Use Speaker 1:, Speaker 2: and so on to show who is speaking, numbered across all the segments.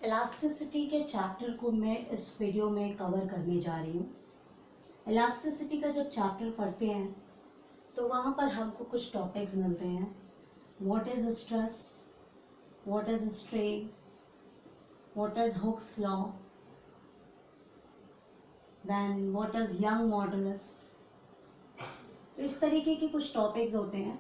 Speaker 1: Elasticity के chapter को मैं इस वीडियो में कवर करने जा रही हूँ। इलास्टिसिटी का जब चैप्टर पढ़ते हैं तो वहाँ पर हमको कुछ टॉपिक्स मिलते हैं। What is stress, what is strain, what is Hooke's law, then what is Young modulus. तो इस तरीके के कुछ टॉपिक्स होते हैं।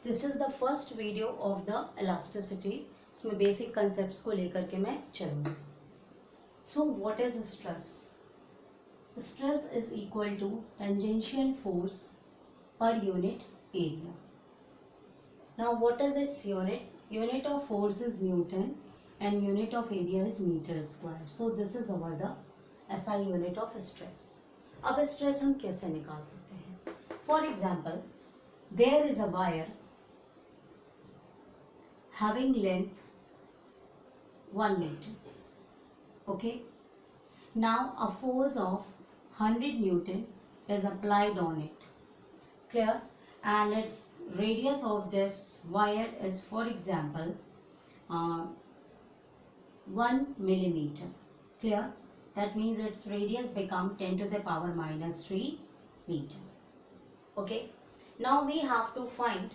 Speaker 1: This is the first video of the elasticity. इसमें बेसिक कंसेप्ट्स को लेकर के मैं चलूँगी। So what is stress? Stress is equal to tangential force per unit area. Now what is its unit? Unit of force is Newton and unit of area is meter square. So this is our the SI unit of stress. अब stress हम कैसे निकाल सकते हैं? For example, there is a wire having length 1 meter. Okay. Now a force of 100 Newton is applied on it. Clear? And its radius of this wire is, for example, 1 millimeter. Clear? That means its radius become 10 to the power minus 3 meter. Okay. Now we have to find.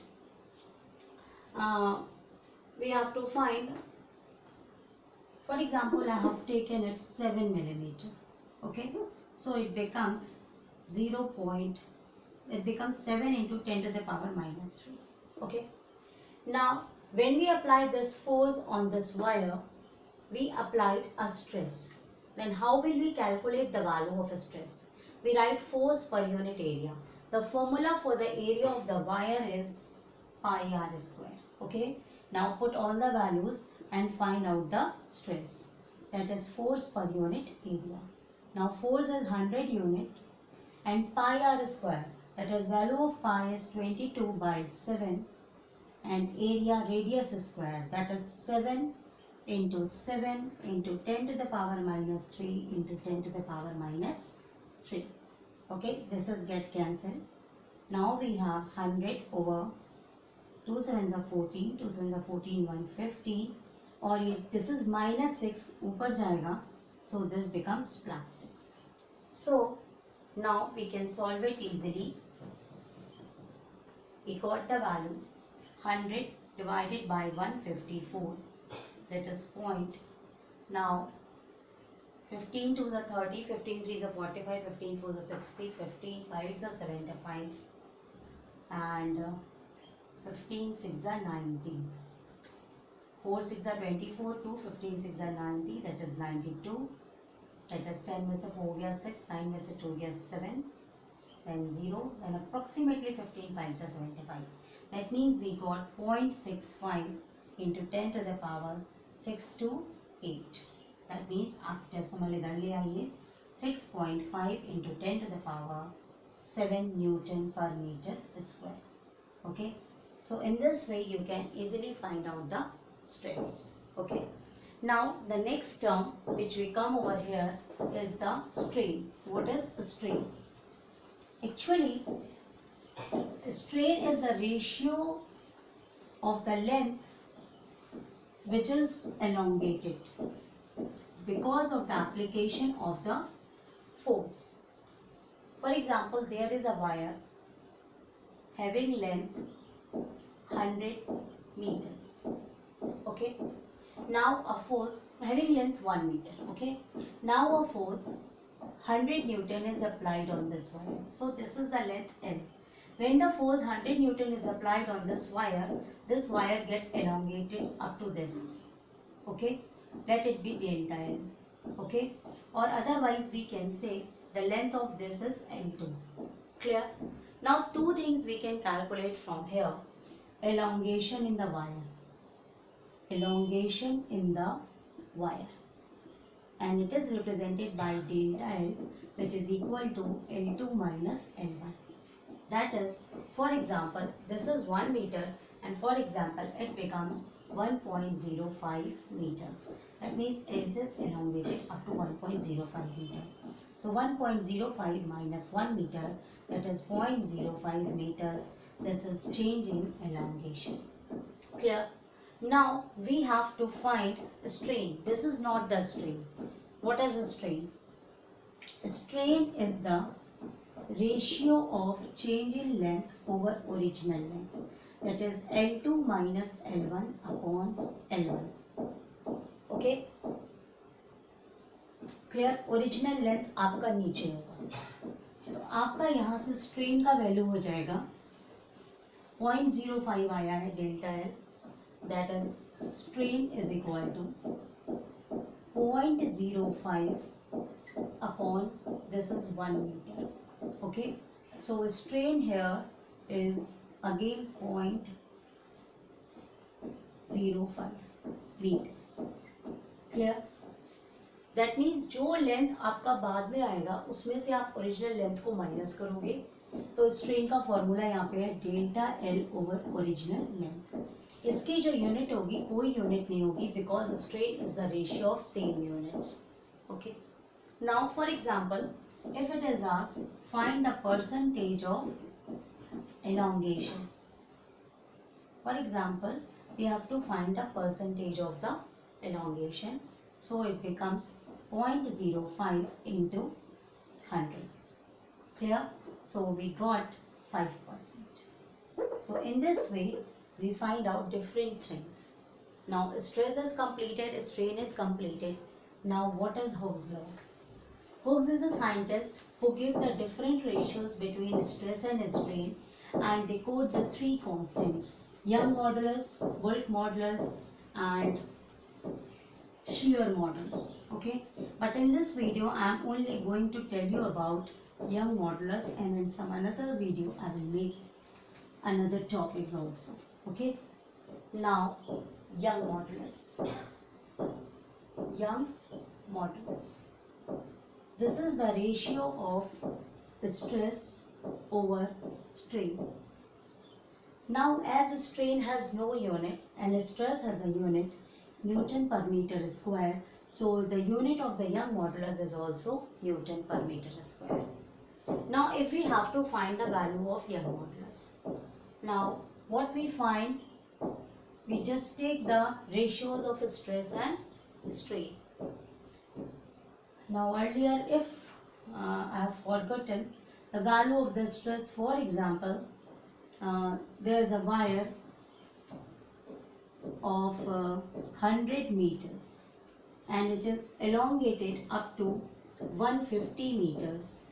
Speaker 1: For example, I have taken it 7 millimeter. Okay. So it becomes it becomes 7 into 10 to the power minus 3. Okay. Now when we apply this force on this wire, we applied a stress. Then how will we calculate the value of a stress? We write force per unit area. The formula for the area of the wire is pi r square. Okay. Now put all the values and find out the stress. That is force per unit area. Now force is 100 unit and pi r square, that is value of pi is 22 by 7 and area radius square, that is 7 into 7 into 10 to the power minus 3 into 10 to the power minus 3. Okay, this is get cancelled. Now we have 100 over 2 sevens are 14, 2 sevens are 14, 1 15 और ये this is minus 6 ऊपर जाएगा. So this becomes plus 6. So now we can solve it easily. We got the value 100 divided by 154. That is point. Now 15 2s are 30, 15 3s are 45, 15 4s are 60, 15 5s are 75 and 15 6s are 90. 4 6 are 24, 2 15 6 are 90, that is 92. That is 10 में से 4 गया 6, 9 में से 2 गया 7, then 0, then approximately 15 5 are 75. That means we got 0.65 into 10 to the power 6 to 8. That means आप decimal इधर ले आइए 6.5 into 10 to the power 7 Newton per meter square. Okay. So in this way you can easily find out the stress. Okay. Now the next term which we come over here is the strain. What is strain? Actually, strain is the ratio of the length which is elongated because of the application of the force. For example, there is a wire having length 100 meters. Okay. Now a force having length 1 meter. Okay. Now a force 100 Newton is applied on this wire. So this is the length L. When the force 100 Newton is applied on this wire get elongated up to this. Okay. Let it be delta L. Okay. Or otherwise we can say the length of this is L2. Clear? Now two things we can calculate from here. Elongation in the wire. Elongation in the wire, and it is represented by delta L, which is equal to L2 minus L1. That is, for example, this is 1 meter and for example it becomes 1.05 meters. That means this is elongated up to 1.05 meter. So 1.05 minus 1 meter, that is 0.05 meters. This is change in elongation. Clear? Now we have to find strain. This is not the strain. What is a strain? Strain is the ratio of change in length over original length. That is L2 minus L1 upon L1. Okay? Clear. Original length आपका नीचे होगा, तो आपका यहाँ से strain का value हो जाएगा 0.05 आया है delta L. That is strain is equal to 0.05 upon this is 1 meter. Okay, so strain here is again 0.05 meters. Clear? That means जो लेंथ आपका बाद में आएगा उसमें से आप ओरिजिनल लेंथ को माइनस करोगे, तो स्ट्रेन का फॉर्मूला यहाँ पे है delta L over original length. इसकी जो यूनिट होगी कोई यूनिट नहीं होगी, because strain is the ratio of same units. Okay, now for example if it is asked find the percentage of elongation. For example, we have to find the percentage of the elongation, so it becomes 0.05 into 100. Clear? So we got 5%. So in this way we find out different things. Now stress is completed, strain is completed. Now what is Hooke's law? Hooke is a scientist who gave the different ratios between stress and strain and decode the three constants: Young modulus, Wolff modulus, and shear modulus. Okay, but in this video I am only going to tell you about Young modulus, and in some another video I will make another topics also. Okay, now Young modulus. Young modulus. This is the ratio of stress over strain. Now as strain has no unit and stress has a unit, Newton per meter square, so the unit of the Young modulus is also Newton per meter square. Now if we have to find the value of Young modulus, now what we find, we just take the ratios of stress and strain. Now earlier, if I have forgotten the value of the stress, for example, there is a wire of 100 meters and it is elongated up to 150 meters,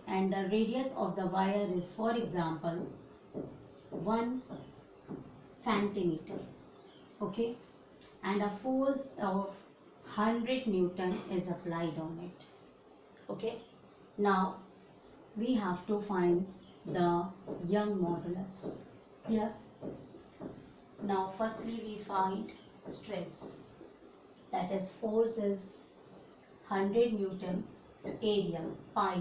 Speaker 1: and the radius of the wire is, for example, 1 centimeter. Okay, and a force of 100 Newton is applied on it. Okay, now we have to find the Young modulus. Clear? Now firstly we find stress, that is force is 100 Newton, area pi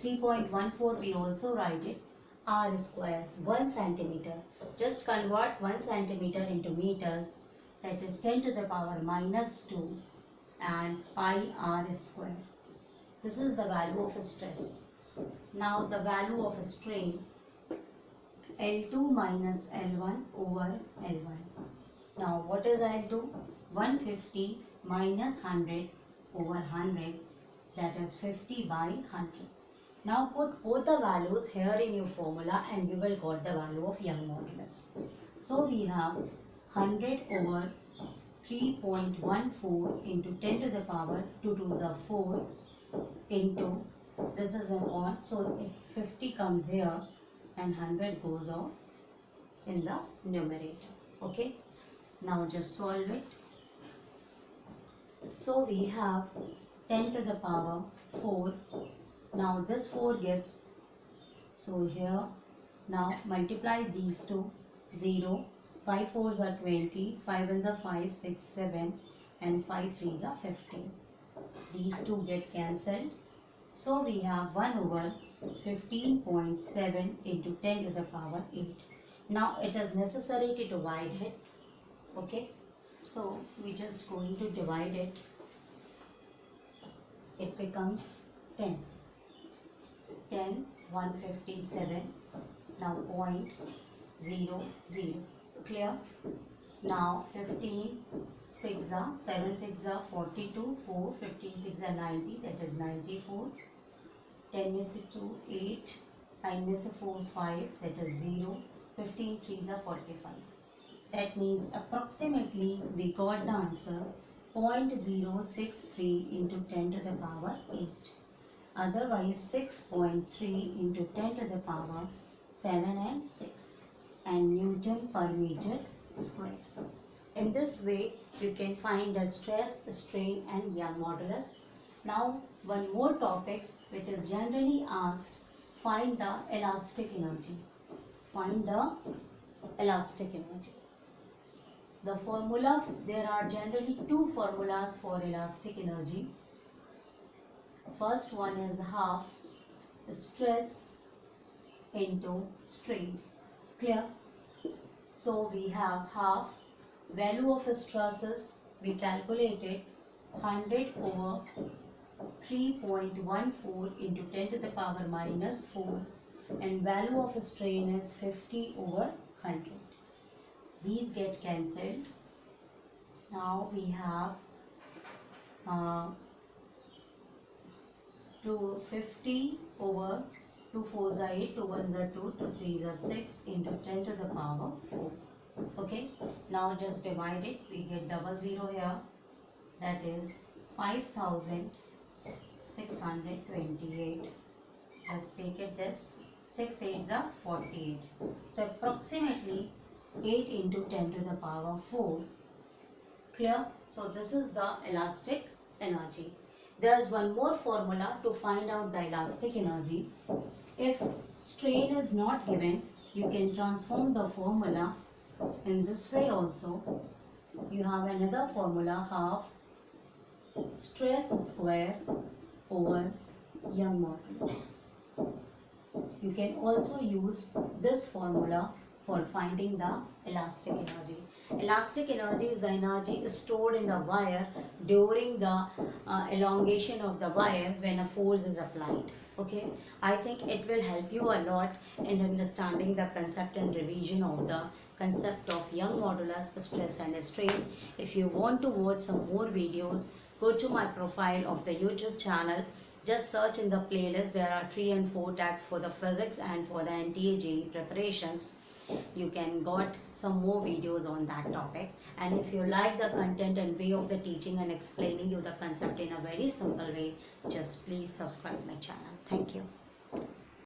Speaker 1: 3.14, we also write it, r square 1 centimeter. Just convert 1 centimeter into meters, that is 10 to the power minus 2 and pi r square. This is the value of stress. Now the value of strain, L2 minus L1 over L1. Now what is L2? 150 minus 100 over 100, that is 50 by 100. Now put both the values here in your formula and you will get the value of Young modulus. So we have 100 over 3.14 into 10 to the power 2 to the 4 into, this is an odd, so 50 comes here and 100 goes out in the numerator. Okay, now just solve it. So we have 10 to the power 4. Now this 4 gets, so here, now multiply these two, 0, 5 4s are 20, 5 1s are 5, 6, 7 and 5 3s are 15. These two get cancelled. So we have 1 over 15.7 into 10 to the power 8. Now it is necessary to divide it. Okay, so we just going to divide it. It becomes 10. 157. Now 0.00. Clear? Now 15 6 are 7 6 are 42, 4 15 6 are 90, that is 94. 10 miss 2 8, 9 miss 4 5, that is 0. 15 3s are 45. That means approximately we got the answer 0.063 into 10 to the power 8. Otherwise 6.3 into 10 to the power 7 and 6 and Newton per meter square. In this way you can find the stress, strain and Young modulus. Now one more topic which is generally asked, find the elastic energy. Find the elastic energy. The formula, there are generally two formulas for elastic energy. First one is half stress into strain. Clear? So we have half value of stresses, we calculated 100 over 3.14 into 10 to the power minus 4 and value of strain is 50 over 100. These get cancelled. Now we have 250 over 2 4s are 8, 2 1s are 2, 2 3s are 6 into 10 to the power 4. Okay, now just divide it, we get double zero here, that is 5628. Just take it this, 6 8s are 48. So approximately 8 into 10 to the power 4. Clear? So this is the elastic energy. There is one more formula to find out the elastic energy. If strain is not given, you can transform the formula in this way also. You have another formula, half stress square over Young modulus. You can also use this formula for finding the elastic energy. Elastic energy is the energy stored in the wire during the elongation of the wire when a force is applied. Okay, I think it will help you a lot in understanding the concept and revision of the concept of Young modulus, stress and strain. If you want to watch some more videos, go to my profile of the YouTube channel. Just search in the playlist. There are 3 and 4 tags for the physics and for the NTA JEE preparations. You can got some more videos on that topic. And if you like the content and way of the teaching and explaining you the concept in a very simple way, just please subscribe my channel. Thank you.